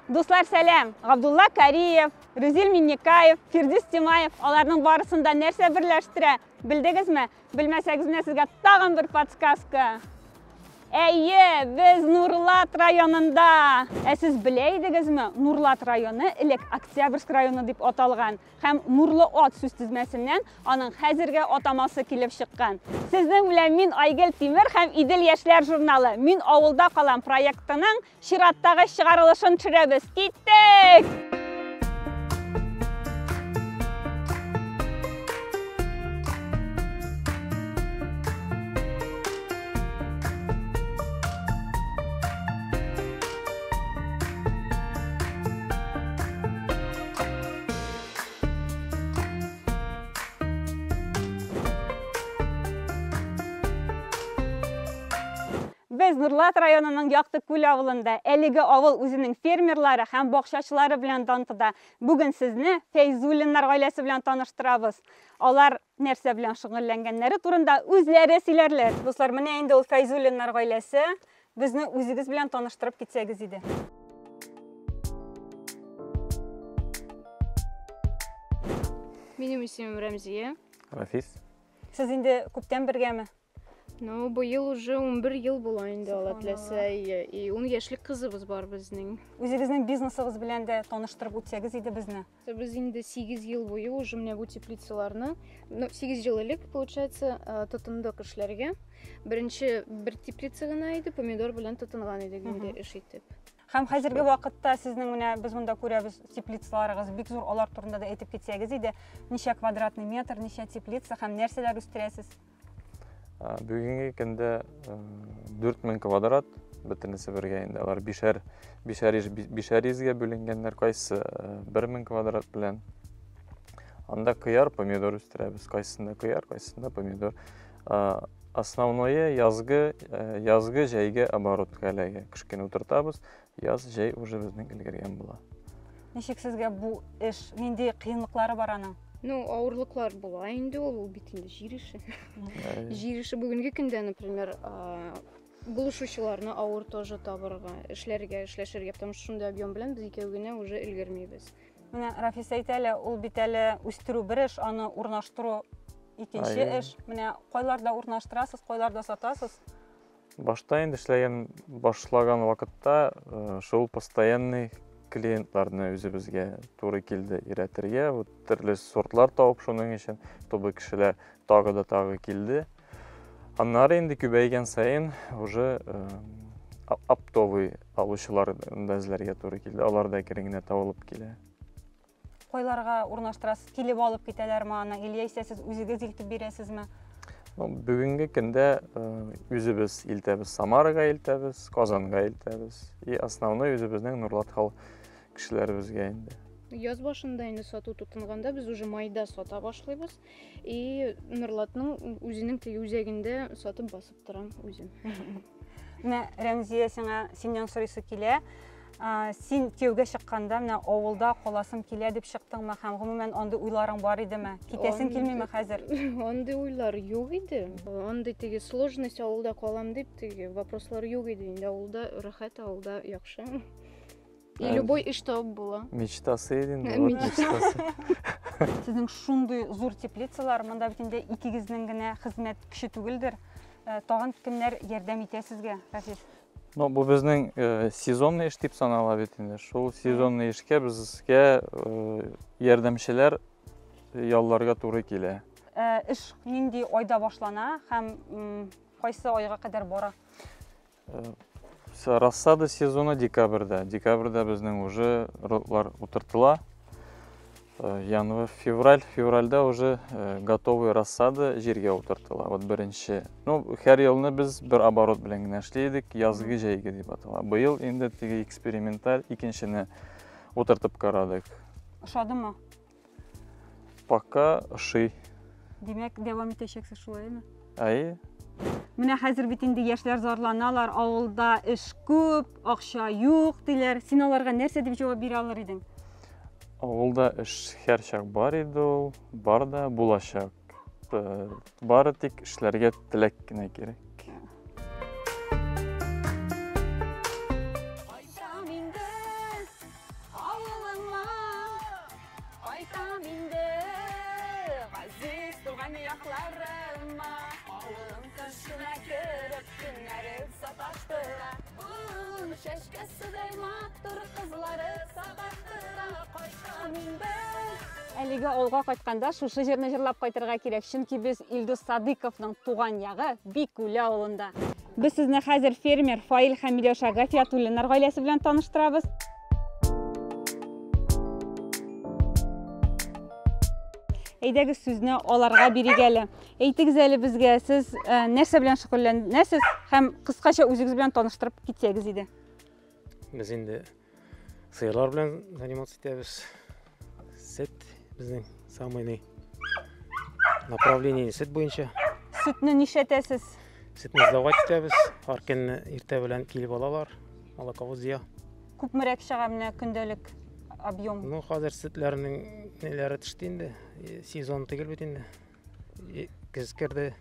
Dostlar selam. Abdullah Kariyev, Rüzil Minnikayev, Firdis Timayev, onların barısında nerse birleştire. Bildiniz mi? Bilmeseniz ne sizge tağın bir podskastka. Biz Nurlat rayonunda. Siz bileydiniz mi? Nurlat rayonu ilk Oktyabrsk rayonu deb atalgan. Hem Nurlu Ot söz tizmesinden onun hazırga ataması kelip çıkkan. Sizden bilen min Aygül Timir hem İdil Yaşlar jurnalı Min Avulda Kalan proyektinin Şirat'tagi çıkarılışını çüremiz. Gittik! Biz Nurlat rayonunun Yaqtıkul avılında 50 avıl özünün fermerları hem boğşaçıları bilen tanıtıda. Bugün sizni Feyzulinler ailesi bilen tanıştırabız. Onlar nerse bilen şıgıllengenleri turunda özleri silerler. Dostlar, mene endi ol Feyzulinler ailesi bizni özünüz bilen tanıştırıp gitseniz idi. Benim ismim Ramziye. Rafis. Siz indi köpten birgemi? Ну, bu yıl уже 11 yıl bulayında alatlasa и 10 yaşlık kızımız var bizning. Özünüzün biznesiniz bilen de tanıştırıp gitseniz idi bizni. Biz indi 8 yıl boyu уже мне bu teplицаларны, ну 8 yıl элек получается тотындык эшләргә. Birinci bir teplitsa гына иде, помидор белән тотынган идек инде эш итеп. Hem hazırki vaqtda sizning mine biz bunda ko'ramiz teplitsalarınız bik zor olar turunda da etip gitseniz idi. Neçe kvadratный metr, neçe teplitsa hem nerseler üstüresiz? Бүгінгі күнде 4000 квадрат бітінісі бірге енді. Олар бишер изге бөлінгендер қайсы 1000 квадрат білен. Анда қияр, помидор үстірәбіз. Қайсында қияр, қайсында помидор. Основное язғы жәйге оборот кәләге кішкен отыртабыз. Яз жәй уже біздің үлгерген бұла. Нешек sizge bu iş, нендей қиынлыклары бар аның? Ну, ауырлыклар була инде ул бит инде җир ише. Җир ише бүгенге көндә, например, булышучыларны авыр тоже табырга, эшләшергә, потому что шундый объем белән без икәү генә уже өлгермибез. Менә Рафис әйтәле, ул бит әле үстерү бер эш, аны урнаштыру икенче эш. Менә кайларда урнаштырасыз, кайларда сатасыз? Башта инде эшләгән башлаган вакытта шул постоянный клиентларны өзебізге туры келді иреттерге. Түрлі сортлар тауып шоның үшін тобы кішілер тағы да тағы келді. Аннары енді көбейген сайын уже аптовый алушылар әзілерге туры келді. Алар да кереңіне табылып келе. Қойларға урнаштырасыз, келіп алып кетелер ма аны? Елейсе сіз өзіңіз илтіп бересіз ме? Бүгінгі күнде өзіміз илтәбіз, Самараға илтәбіз, Казанға илтәбіз. И основной өзіміздің Нурлат хал кішілерімізге енді. Яз башында инде сату тотынганда біз уже майда сата башлыйбыз. И Нурлатның үзенең теге үзәгендә сатып басып торам үзем. Менә Рәмзия синнән сорыйсы килә. Син кияүгә чыкканда менә авылда каласым килә дип чыктыңмы һәм гомумән андый уйларың бар идеме? Китәсең килмиме хәзер? Андый уйлар юк иде. Андый теге сложность авылда калам дип теге вопрослар юк иде. Инде авылда рәхәт, авылда яхшы. И любой эш табып була. Мечтасы иде инде, мечтасы. Сезнең шундый зур теплицалар, монда бит инде икегезнең генә хезмәт кеше түгелдер. Тагын кемнәр ярдәм итә сезгә, Рафис? Ну, bu bizning сезонный iş deb sanala bitindi. Şu сезонный işke bizge yardımçılar yollarga to'g'ri keladi. Iş nindi oyda boshlana ham qaysi oyga qadar bora? Рассада сезоны декабрьдә. Декабрьдә безнең уже ротлар утыртыла. Январь, февральдә уже готовый рассада җиргә утыртыла. Вот беренче. Ну, һәр елны без бер оборот белән генә эшлидек, язгы җәйге дип атала. Быел инде теге эксперименталь икенчене утыртып карадык. Ошадымы? Пока ошый. Димәк, дәвам итәчәксез шулаймы? Әйе. Менә хәзер бит инде яшьләр зарланалар, авылда эш күп, акча юк диләр. Син аларга нәрсә дип җавап бирә алыр идең? Авылда эш һәрчак бар иде ул, бар да булачак. Бары тик эшләргә теләк кенә кирәк. ayaklarıma. Alın kışına kırıp günleri sataştıra. Bunun şeşkesi deymatır kızları sataştıra. Koykanımda. Әлеге олға қайтқанда шушы жеріне жырлап қайтырға керек, чөнки біз Илдус Садыковның туған яғы Бикүле ауылында. Біз сезне хәзер фермер Фаил һәм Миләүшә Гафиятуллиннар гаиләсе белән таныштырабыз. Әйдәгез сүзне аларга бирик әле. Әйтегез әле безгә, сез нәрсә белән шөгыльләнәсез һәм кыскача үзегез белән таныштырып китсәгез иде. Biz инде сыерлар белән заниматься итәбез. Сөт безнең самый направление сөт буенча. Сөтне нишәтәсез? Сөтне сдавать итәбез. Һәр көнне иртә белән килеп алалар. Молоковоз я. Күпмерәк чыга менә көндәлек объем? Ну, хәзер сөтләрнең неләре төште инде. Сезон түгел бит инде. Көз керде.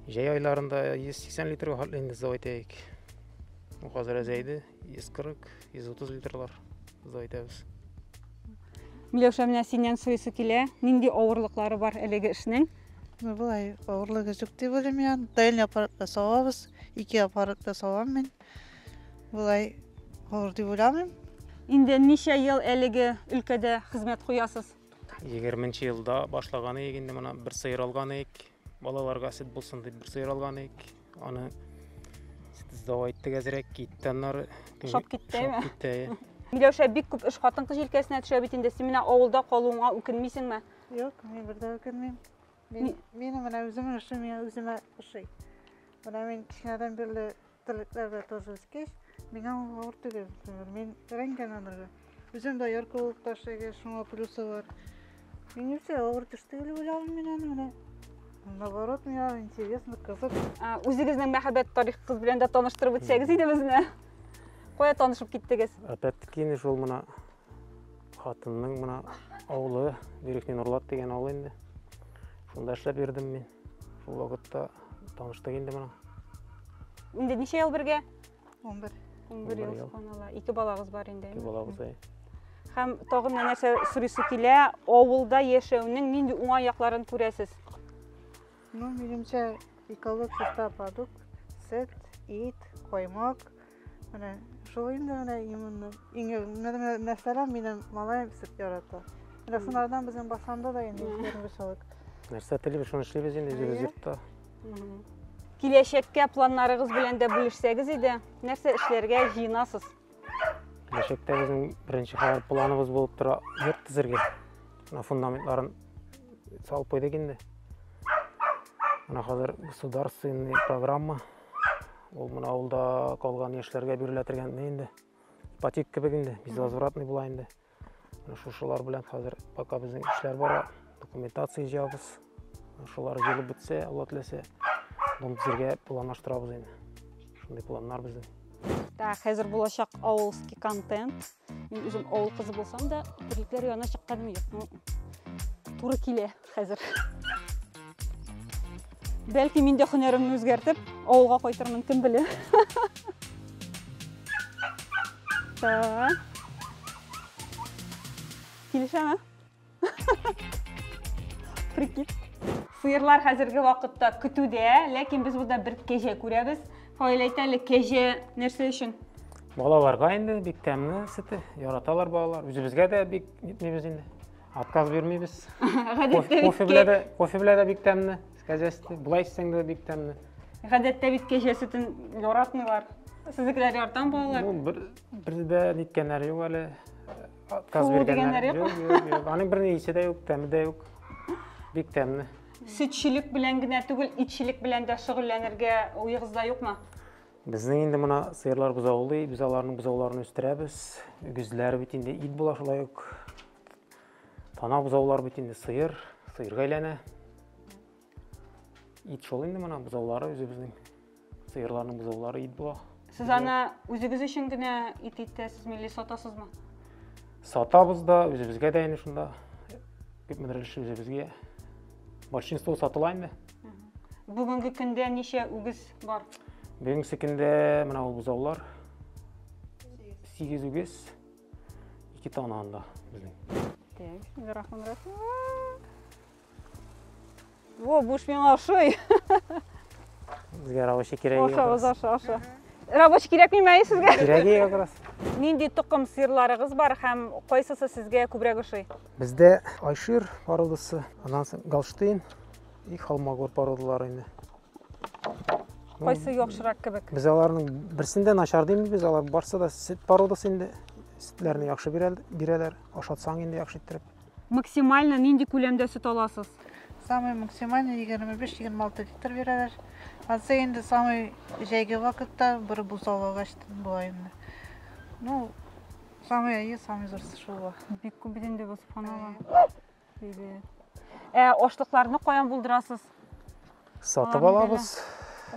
Җәй айларында 180 литрга хәтле инде сдавать итәек. Ну, хәзер әзәйде 140-130 литрлар сдавать итәбез. Миләүшә менә синнән сойысы килә. Нинди авырлыклары бар әлеге эшнең? Булай авырлыгы юк дип уйлыйм я. Дайын аппаратта савабыз. 2 аппаратта савам мин. Булай авыр дип уйламыйм. Инде ничә ел әлеге өлкәдә хезмәт куясыз? 20-нче елда башлаганы инде моны бер сыер алган идек. Балаларга сөт булсын дип бер сыер алган идек. Аны сдавать итеп әзрәк китте аннары. Шап киттеме? Китте. Миләүшә бик күп эш хатын-кыз җилкәсенә төшә бит инде. Син менә авылда калуыңа үкенмисеңме? Юк, мин бердә үкенмим. Минем менә үземнең эшем миңа үземә ошый. Менә мин кичнәдән бирле тирлекләргә тоже үскәч, миңа авыр түгел. Мин рәнгән анырга. Үзем дә яркы булып ташлыйм, шуңа плюсы бар. Минемчә авыр төште дип уйлыйм мин аны менә. Наоборот, миңа интересно, кызык. Үзегезнең мәхәббәт тарихыгыз белән дә таныштырып үтсәгез иде безне. Кая танышып киттегез? Опять-таки инде шул моны хатынның моны авылы, Верхний Нурлат дигән авыл инде. Шунда эшләп йөрдем мин. Шул вакытта таныштык инде моны. Инде ничә ел бергә? 11. 11 ел суканалла. 2 балагыз бар инде. 2 балабыз. Һәм тагын нәрсә сорыйсы килә, авылда яшәүнең нинди уңай якларын күрәсез? Ну, минемчә эколог чиста продукт, сөт, ит, каймак. Менә шул инде менә именно иң мәсәлән минем малаем сөт ярата. Менә шунардан безнең башланда да инде үстермешалык. Нәрсә телибез, шуны эшлибез инде үзебез йортта. Киләчәккә планнарыгыз белән дә бүлешсәгез иде, нәрсә эшләргә җыенасыз? Киләчәктә безнең беренче хәзер планыбыз булып тора йорт төзергә. Менә фундаментларын салып куйдык инде. Менә хәзер государственный программа. Ул менә авылда калган яшьләргә бирелә торган инде. Ипотека кебек инде, безвозвратный була инде. Менә шушылар белән хәзер пока безнең эшләр бара, документация җыябыз. Шулар җыелып бетсә, Алла теләсә, дом төзергә планлаштырабыз инде. Шундый планнар безнең. Да, хәзер булачак авылский контент. Мин үзем авыл кызы булсам да, тирлекләр янына чыкканым юк. Туры килә хәзер. Бәлки мин дә һөнәремне үзгәртеп, авылга кайтырмын, кем белә. Та. Килешәме? Прикид. Сыерлар хәзерге вакытта көтүдә, ләкин без буда бер кәҗә күрәбез. Фаил әйтәле, кәҗә нәрсә өчен? Балаларга инде бик тәмле сөте, яраталар балалар. Үзебезгә дә бик итмибез инде. Отказ бирмибез. Кофе белән дә бик тәмле. Кәҗәсте, булай исәң дә бик тәмле. Гадәттә бит кәҗә сөтен яратмыйлар. Сезгеләр ярдан балалар. Ну, бер дә ниткәннәр юк әле. Отказ биргәннәр юк. Юк. Аның берне исе дә юк, тәме дә юк. Бик тәмле. Сөтчелек белән генә түгел, итчелек белән дә шөгыльләнергә уегызда юкмы? Безнең инде моны сыерлар бузаулый, без аларның бузауларын үстерәбез. Үгезләр бит инде ит була шулай ук. Тана бузаулар бит инде сыерга әйләнә. Ит шул инде моны бузаулары үзебезнең. Сыерларның бузаулары ит була. Сез аны үзегез өчен генә ит итәсез, милли сатасызмы? Сатабыз да, үзебезгә дә инде шунда. Күпмедер үзебезгә. Большинство сатыла инде. Бүгенге көндә ничә үгез бар? Бүгенге көндә менә ул бузаулар 8 үгез, 2 тана анда безнең. Так, рахмат. О, буш мен ашый. Бізге рабочий керек. Аша. Рабочий керек меймәй сезгә? Керек как раз. Нинди тұқым сыерларыгыз бар һәм кайсысы сезгә күбрәк ошый? Бізде Айшир породасы, анан соң Галштейн и Холмогор породалары инде. Кайсы яхшырак кебек? Біз аларның берсендә начар деймиз, біз алар барса да сөт породасы инде. Сөтләрне яхшы бирәләр, ашатсаң инде яхшы иттереп. Максимально нинди күләмдә сөт аласыз? Самый максимальный 25-26 литр бирәләр. Ансы инде самый җәйге вакытта бер бусалга ачтым була инде. Ну, самый зурсы шул. Бик күп бит инде бу субханалла. Ашлыкларны каян булдырасыз? Сатып алабыз.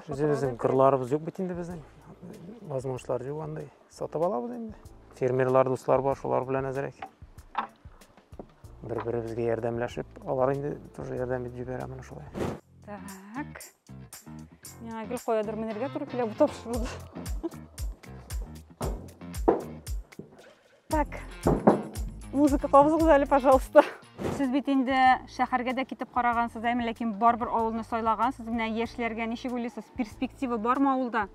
Үзебезнең кырларыбыз юк бит инде безнең. Возможностьлар юк андай. Сатып алабыз инде. Фермерлар дуслар бар, шулар белән әзрәк. Бер-беребезгә ярдәмләшеп, алар инде тоже ярдәм итеп җибәрә менә шулай. Так. Миңа гел коядыр менергә туры килә бу тапшырды. Так. Музыка кабызыгыз әле, пожалуйста. Сез бит инде шәһәргә дә китеп карагансыз, ләкин барбер авылны сайлагансыз. Менә яшьләргә ничек уйлыйсыз? Перспектива бармы авылда?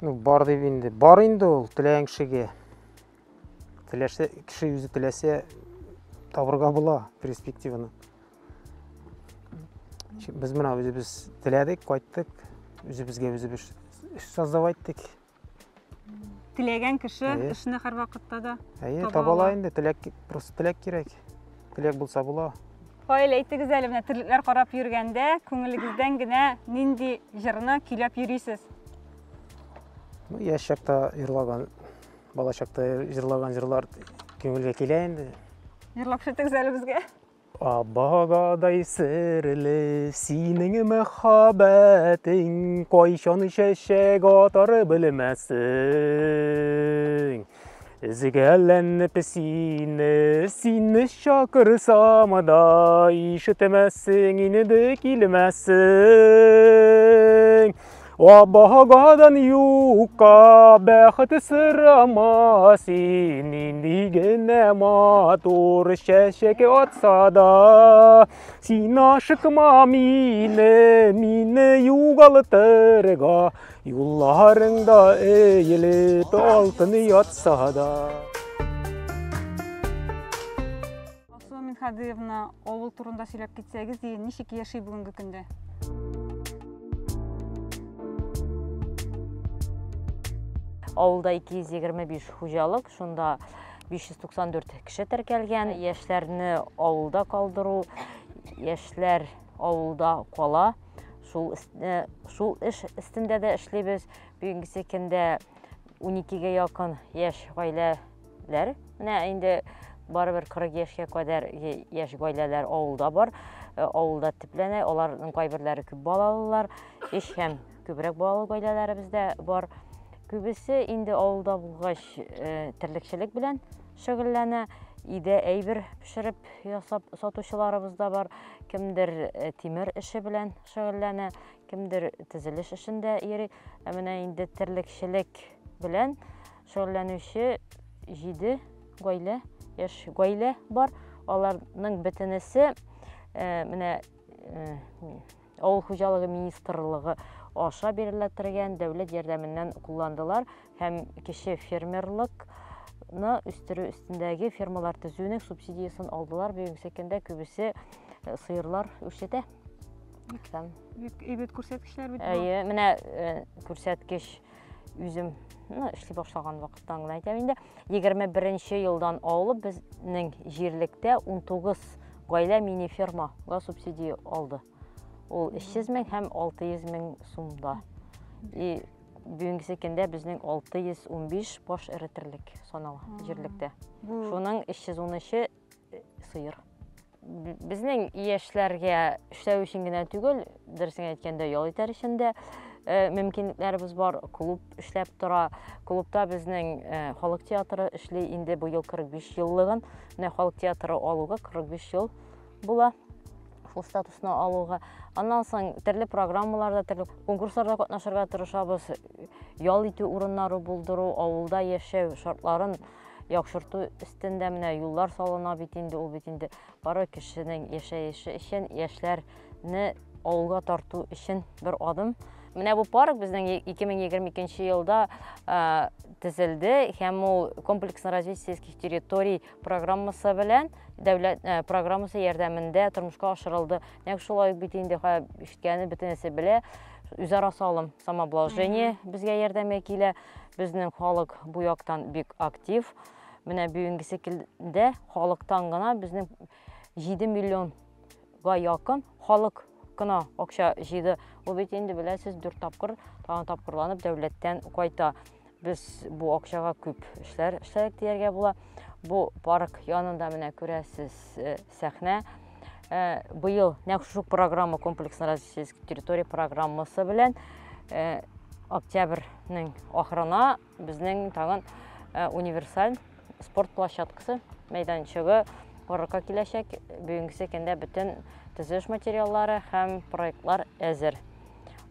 Ну, бар дип инде. Бар инде ул теләгән кешегә. Теләсә, кеше үзе теләсә табырга була перспективаны. Без менә үзебез теләдек, кайттык. Үзебезгә үзебез эш создавать иттек. Теләгән кеше эшне һәр вакытта да таба ала инде, просто теләк кирәк. Теләк булса була. Кайла әйтегез әле, менә терлекләр карап йөргәндә, күңелегездән генә нинди җырны көйләп йөрисез? Ну, яшь чакта җырлаган, бала чакта җырлаган җырлар күңелгә килә инде. Җырлап шәтегез әле безгә. Абагадай серле синең мәхәббәтең, кайчан чәчәк атар белмәссең. Эзгәләнеп сине чакырсам да, ишетмәссең, инде килмәссең. Абагадан юкка бәхет сырама, син инде генә матур чәчәк атса да. Син ашыкма мине югалтырга, юлларыңда эйелеп алтын ятса да. Асма Минхадиевна, авыл турында сөйләп китсәгез, ничек яши бүгенге көндә? Авылда 225 хуҗалык, шунда 594 кеше теркәлгән. Яшьләрне авылда калдыру, яшьләр авылда кала. Шул эш өстендә дә эшлибез. Бүгенге көндә 12-гә якын яшь гаиләләр, менә инде барыбер 40 яшькә кадәр яшь гаиләләр авылда бар. Авылда төпләнә, аларның кайберләре күп балалылар, еш һәм күбрәк балалы гаиләләребездә бар. Күбесе инде авылда булгач терлекчелек белән шөгыльләнә, иде әйбер пешереп ясап сатучыларыбыз да бар. Кемдер тимер эше белән шөгыльләнә, кемдер төзелеш эшендә йөри. Менә инде терлекчелек белән шөгыльләнүче 7 гаилә, яшь гаилә бар. Аларның бөтенесе менә авыл хуҗалыгы министрлыгы аша бирелгән дәүләт ярдәменнән кулландылар һәм кеше фермерлыкны үстерү өстендәге фермалар төзүнең субсидиясын алдылар. Бүгенге көндә күбесе сыерлар үрчетә. Әйбәт күрсәткечләр бит. Менә күрсәткеч үзем эшли башлаган вакыттан гына әйтәм инде. 21 елдан алып безнең җирлектә 19 гаилә мини фермага субсидия алды. Ул 300 мең һәм 600 мең сумда. Бүгенге көндә безнең 615 баш эретерлек санала җирлектә. Шуның 313 сыер. Безнең яшьләргә эшләү өчен генә түгел, дөресен әйткәндә, ял итәр өчен дә мөмкинлекләребез бар. Клуб эшләп тора. Клубта безнең халык театры эшли инде бу ел 45 еллыгын. Менә халык театры алуга 45 ел була. Шул статусны алуга. Аннан соң төрле программаларда, төрле конкурсларда катнашырга тырышабыз. Ял итү урыннары булдыру, авылда яшәү шартларын яхшырту өстендә менә юллар салына бит инде, ул бит инде бары кешенең яшәеше өчен, яшьләрне авылга тарту өчен бер адым. Менә бу парк безнең 2022 елда төзелде һәм ул комплексно развитие сельских территорий программасы белән дәүләт программасы ярдәмендә тормышка ашырылды. Нәкъ шулай бит инде ишеткәне бөтенесе белә, үзара салым, самообложение безгә ярдәмгә килә. Безнең халык бу яктан бик актив. Менә бүгенге секилдә халыктан гына безнең 7 миллионга якын халык кына акча җыйды. Ул бит инде беләсез 4 тапкыр, тагын тапкырланып дәүләттән кайта. Без бу акчага күп эшләр эшләдек дияргә була. Бу парк янында менә күрәсез сәхнә. Быел нәкъ шушы программа комплексно развитие сельских территорий программасы белән октябрьнең ахырына безнең тагын универсаль спорт площадкасы мәйданчыгы паркка киләчәк. Бүгенге секендә бөтен төзеш материаллары һәм проектлар әзер.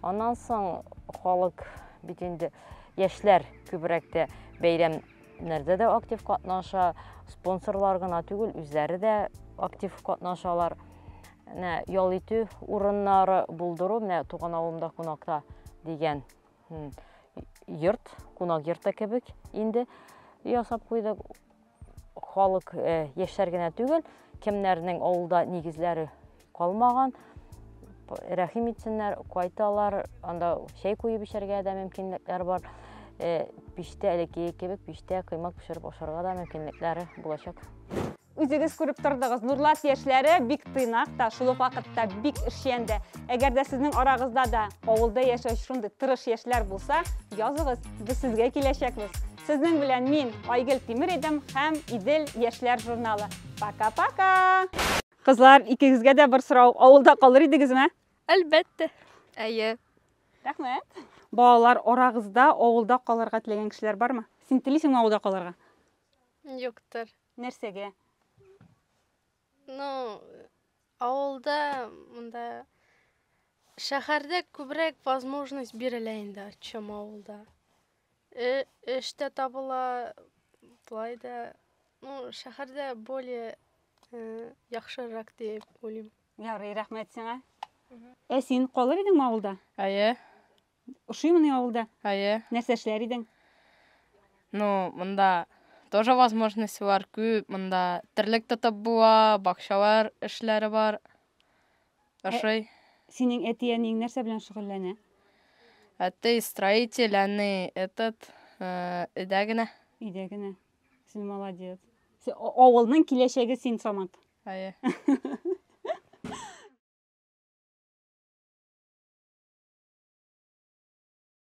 Аннан соң халык бит инде яшьләр күбрәк тә бәйрәмнәрдә дә актив катнаша, спонсорлар гына түгел, үзләре дә актив катнашалар. Ял итү урыннары булдыру, менә туган авылымда кунакта дигән йорт, кунак йорты кебек инде ясап куйдык. Халык яшьләр генә түгел, кемнәрнең авылда нигезләре калмаган, рәхим итсеннәр, кайталар, анда чәй куеп эчәргә дә мөмкинлекләр бар. Пиштә элекке кебек пиштә кыймак пешереп ашарга да мөмкинлекләре булачак. Үзегез күреп тордыгыз, Нурлат яшьләре бик тыйнак та, шул ук вакытта бик эшчәндә. Әгәр дә сезнең арагызда да авылда яшәүче шундый тырыш яшьләр булса, языгыз, без сезгә киләчәкбез. Сезнең белән мин Айгөл Тимер идем һәм Идел яшьләр журналы. Пока-пока! Кызлар, икегезгә дә бер сорау. Авылда калыр идегезме? Әлбәттә. Әйе. Рәхмәт. Балалар арагызда авылда калырга теләгән кешеләр бармы? Син телисеңме авылда калырга? Юктыр. Нәрсәгә? Авылда монда шәһәрдә күбрәк возможность бирелә инде, чем авылда. Эштә табыла, булай да, шәһәрдә более яхшырак дип уйлыйм. Ярый, рәхмәт сиңа. Син калыр идеңме авылда? Әйе, Ошыймыни авылда? әйе. Нәрсә эшләр идең? Монда тоже возможность бар күп. Монда терлек тотып була, бакчалар эшләре бар. Ошый. Синең әтиәнең нәрсә белән шөгыльләнә? Әти строитель, әни өйдә генә. Өйдә генә. Син молодец. Авылның киләчәге син, Самат. Әйе.